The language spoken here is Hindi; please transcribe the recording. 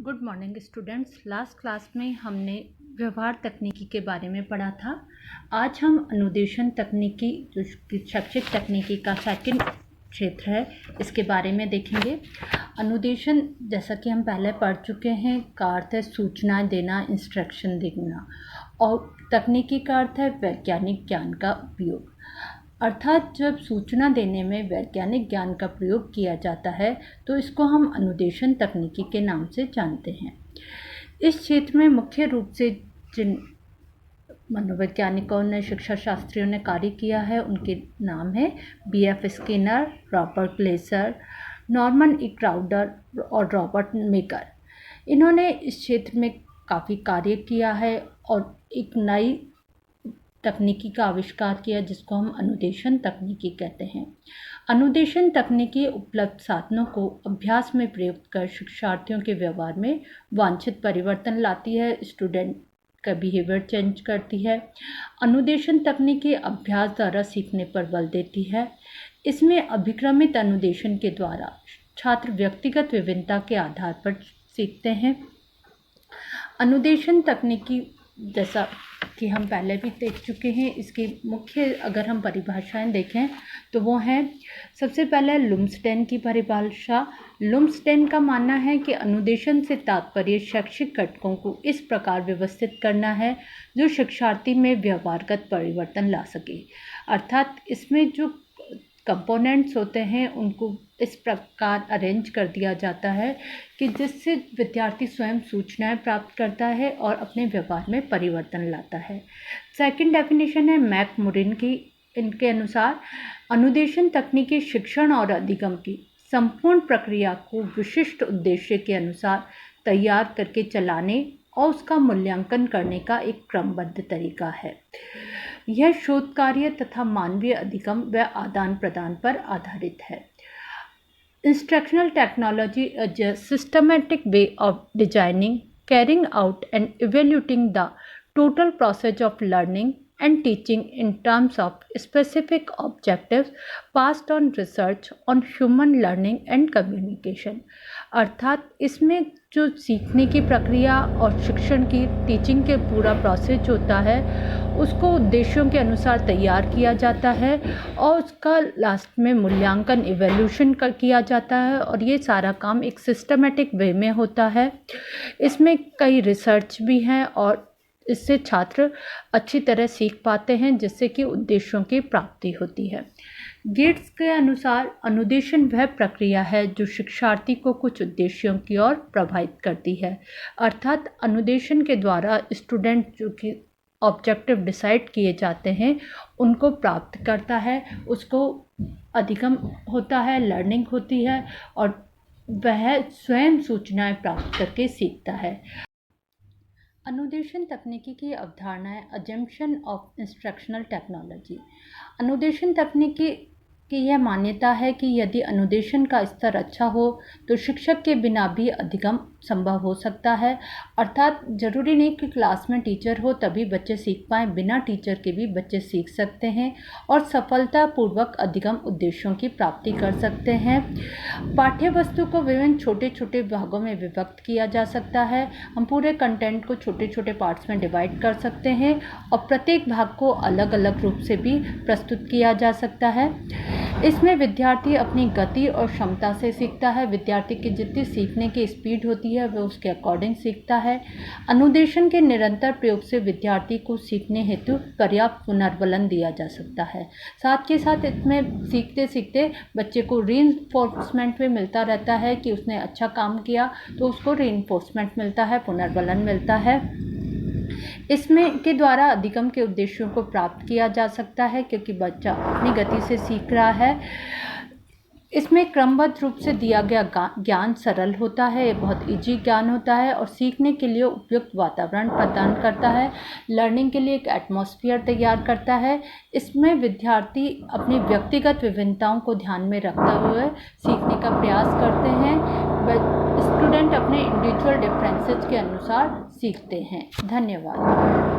Good morning students. Last class में हमने व्यवहार तकनीकी के बारे में पढ़ा था। आज हम अनुदेशन तकनीकी जो शैक्षिक तकनीकी का सेकंड क्षेत्र है इसके बारे में देखेंगे। अनुदेशन जैसा कि हम पहले पढ़ चुके हैं का अर्थ है सूचनाएं देना, इंस्ट्रक्शन देना, और तकनीकी का अर्थ है वैज्ञानिक ज्ञान का उपयोग। अर्थात जब सूचना देने में वैज्ञानिक ज्ञान का प्रयोग किया जाता है तो इसको हम अनुदेशन तकनीकी के नाम से जानते हैं। इस क्षेत्र में मुख्य रूप से जिन मनोवैज्ञानिकों ने, शिक्षा शास्त्रियों ने कार्य किया है उनके नाम है B.F. Skinner, Robert Glaser, Norman E Crowder और रॉबर्ट मेकर। इन्होंने इस क्षेत्र में काफ़ी कार्य किया है और एक नई तकनीकी का आविष्कार किया जिसको हम अनुदेशन तकनीकी कहते हैं। अनुदेशन तकनीकी उपलब्ध साधनों को अभ्यास में प्रयुक्त कर शिक्षार्थियों के व्यवहार में वांछित परिवर्तन लाती है, स्टूडेंट का बिहेवियर चेंज करती है। अनुदेशन तकनीकी अभ्यास द्वारा सीखने पर बल देती है। इसमें अभिक्रमित अनुदेशन के द्वारा छात्र व्यक्तिगत विभिन्नता के आधार पर सीखते हैं। अनुदेशन तकनीकी जैसा कि हम पहले भी देख चुके हैं, इसकी मुख्य अगर हम परिभाषाएं देखें तो वो हैं, सबसे पहले लुम्सडेन की परिभाषा। लुम्सडेन का मानना है कि अनुदेशन से तात्पर्य शैक्षिक घटकों को इस प्रकार व्यवस्थित करना है जो शिक्षार्थी में व्यवहारगत परिवर्तन ला सके। अर्थात इसमें जो कंपोनेंट्स होते हैं उनको इस प्रकार अरेंज कर दिया जाता है कि जिससे विद्यार्थी स्वयं सूचनाएं प्राप्त करता है और अपने व्यवहार में परिवर्तन लाता है। सेकंड डेफिनेशन है मैकमुरिन की। इनके अनुसार अनुदेशन तकनीकी शिक्षण और अधिगम की संपूर्ण प्रक्रिया को विशिष्ट उद्देश्य के अनुसार तैयार करके चलाने और उसका मूल्यांकन करने का एक क्रमबद्ध तरीका है। यह शोध कार्य तथा मानवीय अधिगम व आदान प्रदान पर आधारित है। Instructional technology is a systematic way of designing, carrying out and evaluating the total process of learning and teaching in terms of specific objectives passed on research on human learning and communication। अर्थात इसमें जो सीखने की प्रक्रिया और शिक्षण की टीचिंग के पूरा प्रोसेस होता है उसको उद्देश्यों के अनुसार तैयार किया जाता है और उसका लास्ट में मूल्यांकन इवैल्यूएशन किया जाता है, और ये सारा काम एक सिस्टमेटिक वे में होता है। इसमें कई रिसर्च भी हैं और इससे छात्र अच्छी तरह सीख पाते हैं जिससे कि उद्देश्यों की प्राप्ति होती है। गेट्स के अनुसार अनुदेशन वह प्रक्रिया है जो शिक्षार्थी को कुछ उद्देश्यों की ओर प्रभावित करती है। अर्थात अनुदेशन के द्वारा स्टूडेंट जो कि ऑब्जेक्टिव डिसाइड किए जाते हैं उनको प्राप्त करता है, उसको अधिगम होता है, लर्निंग होती है और वह स्वयं सूचनाएं प्राप्त करके सीखता है। अनुदेशन तकनीकी की अवधारणाएं अजम्पशन ऑफ इंस्ट्रक्शनल टेक्नोलॉजी। अनुदेशन तकनीकी की यह मान्यता है कि यदि अनुदेशन का स्तर अच्छा हो तो शिक्षक के बिना भी अधिगम संभव हो सकता है। अर्थात ज़रूरी नहीं कि क्लास में टीचर हो तभी बच्चे सीख पाएँ, बिना टीचर के भी बच्चे सीख सकते हैं और सफलतापूर्वक अधिगम उद्देश्यों की प्राप्ति कर सकते हैं। पाठ्य वस्तु को विभिन्न छोटे छोटे भागों में विभक्त किया जा सकता है। हम पूरे कंटेंट को छोटे छोटे पार्ट्स में डिवाइड कर सकते हैं और प्रत्येक भाग को अलग अलग रूप से भी प्रस्तुत किया जा सकता है। इसमें विद्यार्थी अपनी गति और क्षमता से सीखता है। विद्यार्थी की जितनी सीखने की स्पीड होती है वह उसके अकॉर्डिंग सीखता है। अनुदेशन के निरंतर प्रयोग से विद्यार्थी को सीखने हेतु पर्याप्त पुनर्बलन दिया जा सकता है। साथ के साथ इसमें सीखते सीखते बच्चे को रीइंफोर्समेंट भी मिलता रहता है कि उसने अच्छा काम किया तो उसको रीइंफोर्समेंट मिलता है, पुनर्बलन मिलता है। इसमें के द्वारा अधिगम के उद्देश्यों को प्राप्त किया जा सकता है क्योंकि बच्चा अपनी गति से सीख रहा है। इसमें क्रमबद्ध रूप से दिया गया ज्ञान सरल होता है, बहुत इजी ज्ञान होता है और सीखने के लिए उपयुक्त वातावरण प्रदान करता है, लर्निंग के लिए एक एटमॉस्फेयर तैयार करता है। इसमें विद्यार्थी अपनी व्यक्तिगत विभिन्नताओं को ध्यान में रखते हुए सीखने का प्रयास करते हैं। स्टूडेंट अपने इंडिविजुअल डिफरेंसेस के अनुसार सीखते हैं। धन्यवाद।